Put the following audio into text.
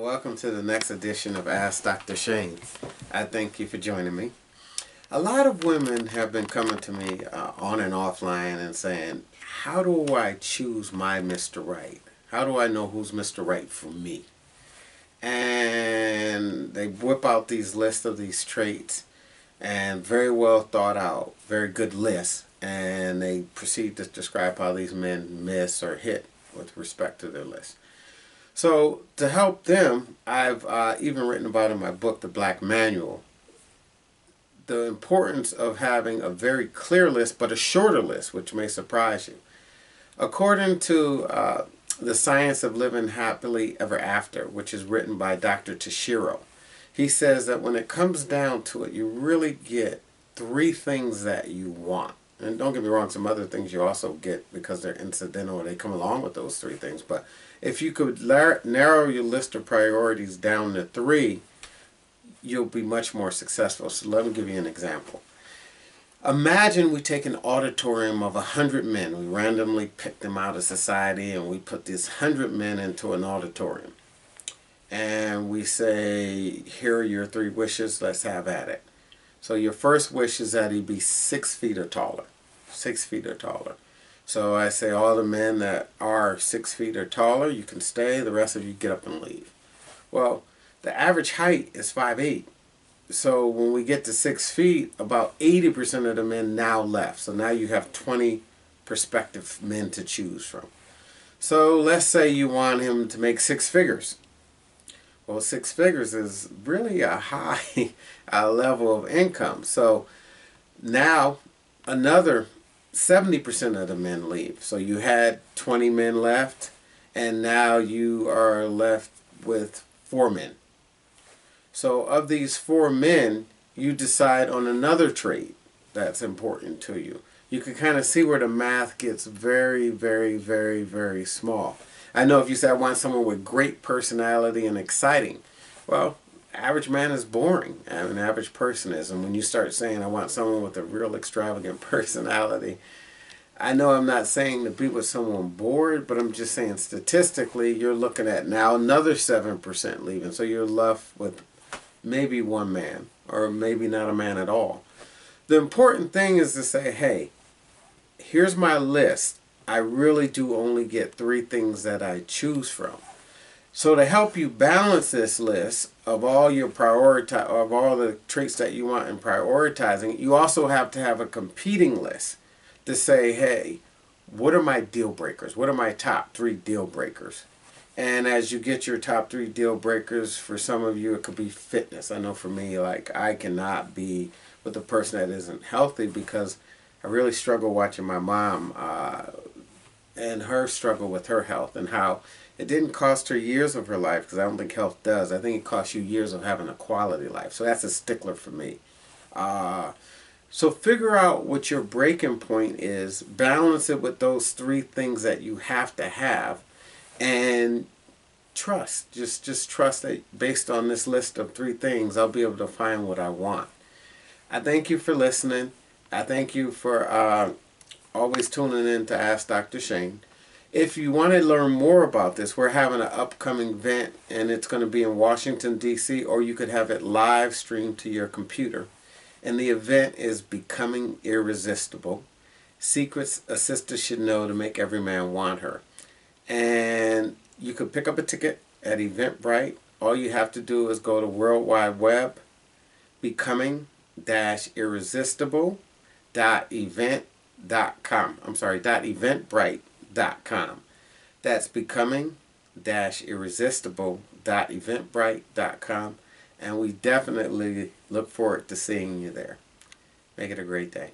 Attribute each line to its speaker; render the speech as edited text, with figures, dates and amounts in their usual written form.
Speaker 1: and welcome to the next edition of Ask Dr. Shane. I thank you for joining me. A lot of women have been coming to me on and offline and saying, how do I choose my Mr. Right? How do I know who's Mr. Right for me? And they whip out these lists of these traits, and very well thought out, very good lists, and they proceed to describe how these men miss or hit with respect to their list. So to help them, I've even written about in my book, The Black Manual, the importance of having a very clear list, but a shorter list, which may surprise you. According to The Science of Living Happily Ever After, which is written by Dr. Tashiro, he says that when it comes down to it, you really get three things that you want. And don't get me wrong, some other things you also get because they're incidental or they come along with those three things. But if you could narrow your list of priorities down to three, you'll be much more successful. So let me give you an example. Imagine we take an auditorium of 100 men. We randomly pick them out of society and we put these 100 men into an auditorium. And we say, here are your three wishes, let's have at it. So your first wish is that he be 6 feet or taller. 6 feet or taller. So I say all the men that are 6 feet or taller, you can stay. The rest of you get up and leave. Well, the average height is 5'8". So when we get to 6 feet, about 80% of the men now left. So now you have 20 prospective men to choose from. So let's say you want him to make 6 figures. Well, 6 figures is really a high level of income. So now another 70% of the men leave. So you had 20 men left, and now you are left with 4 men. So of these 4 men, you decide on another trait that's important to you. You can kind of see where the math gets very, very, very, very small. I know if you say, I want someone with great personality and exciting, well, average man is boring. An average person is. And when you start saying, I want someone with a real extravagant personality, I know I'm not saying to be with someone bored, but I'm just saying statistically, you're looking at now another 7% leaving. So you're left with maybe 1 man, or maybe not a man at all. The important thing is to say, hey, here's my list. I really do only get 3 things that I choose from. So to help you balance this list of all your of all the traits that you want in prioritizing, you also have to have a competing list to say, hey, what are my deal breakers? What are my top 3 deal breakers? And as you get your top 3 deal breakers, for some of you it could be fitness. I know for me, like, I cannot be with a person that isn't healthy because I really struggle watching my mom and her struggle with her health, and how it didn't cost her years of her life, because I don't think health does. I think it costs you years of having a quality life. So that's a stickler for me. So figure out what your breaking point is, balance it with those 3 things that you have to have, and trust. Just trust that based on this list of 3 things, I'll be able to find what I want. I thank you for listening. I thank you for always tuning in to Ask Dr. Shane. If you want to learn more about this, we're having an upcoming event, and it's going to be in Washington, D.C., or you could have it live streamed to your computer. And the event is Becoming Irresistible: Secrets a Sister Should Know to Make Every Man Want Her. And you could pick up a ticket at Eventbrite. All you have to do is go to World Wide Web, becoming-irresistible.eventbrite.com. I'm sorry, .eventbrite.com. That's becoming-irresistible.eventbrite.com. And we definitely look forward to seeing you there. Make it a great day.